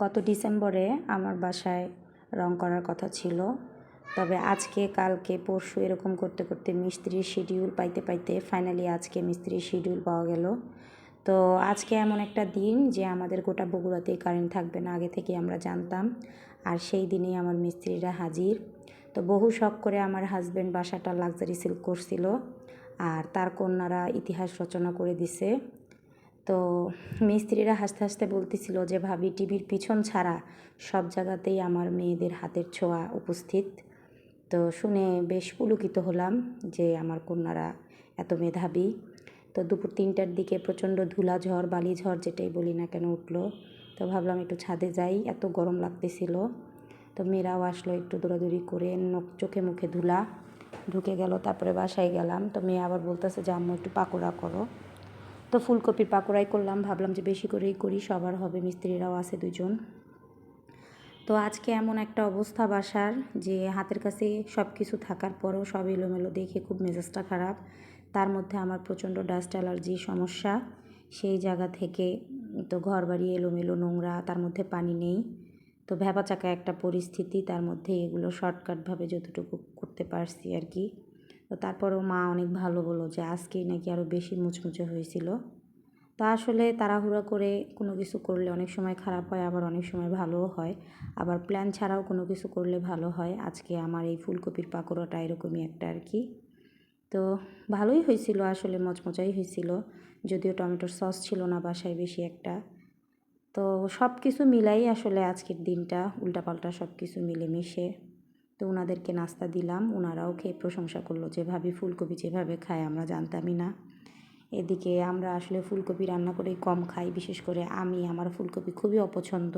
গত ডিসেম্বরে আমার বাসায় রং করার কথা ছিল, তবে আজকে কালকে পরশু এরকম করতে করতে মিস্ত্রির শিডিউল পাইতে পাইতে ফাইনালি আজকে মিস্ত্রির শিডিউল পাওয়া গেল। তো আজকে এমন একটা দিন যে আমাদের গোটা বগুড়াতেই কারেন্ট থাকবে না, আগে থেকে আমরা জানতাম। আর সেই দিনেই আমার মিস্ত্রিরা হাজির। তো বহু শখ করে আমার হাজব্যান্ড বাসাটা লাক্সারি সিল্ক করছিল, আর তার কন্যারা ইতিহাস রচনা করে দিছে। তো মিস্ত্রিরা হাসতে হাসতে বলতেছিল যে ভাবি, টিভির পিছন ছাড়া সব জায়গাতেই আমার মেয়েদের হাতের ছোঁয়া উপস্থিত। তো শুনে বেশ পুলকিত হলাম যে আমার কন্যারা এত মেধাবী। তো দুপুর 3টার দিকে প্রচণ্ড ধুলাঝড় বালিঝড় যেটাই বলি না কেন উঠলো। তো ভাবলাম একটু ছাদে যাই, এত গরম লাগতেছিল। তো মেয়েরাও আসলো, একটু দৌড়াদৌড়ি করে চোখে মুখে ধুলা ঢুকে গেল। তারপরে বাসায় গেলাম, তো মেয়ে আবার বলতেছে যে আম্মু একটু পাকোড়া করো। তো ফুলকপির পাকোড়াই করলাম, ভাবলাম যে বেশি করেই করি, সবার হবে, মিস্ত্রিরাও আছে 2জন। তো আজকে এমন একটা অবস্থা বাসার যে হাতের কাছে সব কিছু থাকার পরেও সব এলোমেলো দেখে খুব মেজাজটা খারাপ। তার মধ্যে আমার প্রচণ্ড ডাস্ট অ্যালার্জি সমস্যা, সেই জায়গা থেকে তো ঘর বাড়ি এলোমেলো নোংরা, তার মধ্যে পানি নেই। তো ভ্যাবাচাকা একটা পরিস্থিতি, তার মধ্যে এগুলো শর্টকাটভাবে যতটুকু করতে পারছি আর কি। তো তারপরেও মা অনেক ভালো বলল যে আজকেই নাকি আরও বেশি মুচমুচে হয়েছিল। তা আসলে তাড়াহুড়ো করে কোনো কিছু করলে অনেক সময় খারাপ হয়, আবার অনেক সময় ভালোও হয়, আবার প্ল্যান ছাড়াও কোনো কিছু করলে ভালো হয়। আজকে আমার এই ফুলকপির পাকোড়াটা এরকমই একটা আর কি। তো ভালোই হয়েছিল, আসলে মচমচাই হয়েছিল, যদিও টমেটোর সস ছিল না বাসায় বেশি একটা। তো সব কিছু মিলাই আসলে আজকের দিনটা উল্টাপাল্টা সব কিছু মিলেমিশে। তো ওনাদেরকে নাস্তা দিলাম, ওনারাও খেয়ে প্রশংসা করলো যে ভাবি ফুলকপি যেভাবে খায় আমরা জানতামই না। এদিকে আমরা আসলে ফুলকপি রান্না করেই কম খাই, বিশেষ করে আমি, আমার ফুলকপি খুবই অপছন্দ।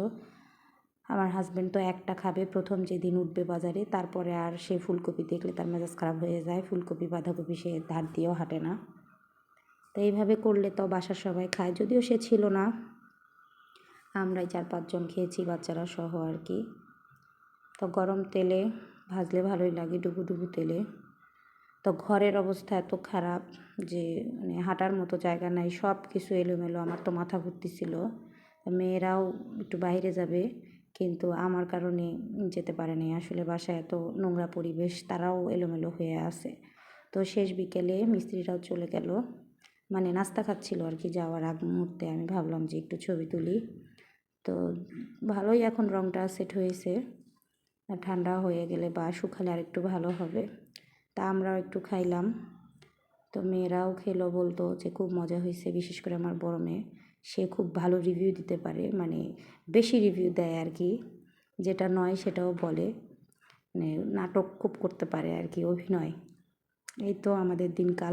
আমার হাজব্যান্ড তো একটা খাবে প্রথম যেদিন উঠবে বাজারে, তারপরে আর সে ফুলকপি দেখলে তার মেজাজ খারাপ হয়ে যায়। ফুলকপি বাঁধাকপি সে ধার দিয়েও হাঁটে না। তো এইভাবে করলে তো বাসার সবাই খায়, যদিও সে ছিল না, আমরাই 4-5 জন খেয়েছি, বাচ্চারা সহ আর কি। তো গরম তেলে ভাজলে ভালোই লাগে, ডুবু ডুবু তেলে। তো ঘরের অবস্থা এত খারাপ যে মানে হাঁটার মতো জায়গা নাই, সব কিছু এলোমেলো, আমার তো মাথা ঘুরতেছিল। মেয়েরাও একটু বাইরে যাবে, কিন্তু আমার কারণে যেতে পারেনি। আসলে বাসায় এত নোংরা পরিবেশ, তারাও এলোমেলো হয়ে আছে। তো শেষ বিকেলে মিস্ত্রিরাও চলে গেল, মানে নাস্তা খাচ্ছিল আর কি, যাওয়ার আগ মুহূর্তে আমি ভাবলাম যে একটু ছবি তুলি। তো ভালোই এখন রঙটা সেট হয়েছে, ঠান্ডা হয়ে গেলে বা শুকালে আর একটু ভালো হবে। তা আমরাও একটু খাইলাম। তো মেয়েরাও খেলো, বলতো যে খুব মজা হয়েছে। বিশেষ করে আমার বড় মেয়ে, সে খুব ভালো রিভিউ দিতে পারে, মানে বেশি রিভিউ দেয় আর কি, যেটা নয় সেটাও বলে, মানে নাটক খুব করতে পারে আর কি, অভিনয়। এই তো আমাদের দিনকাল।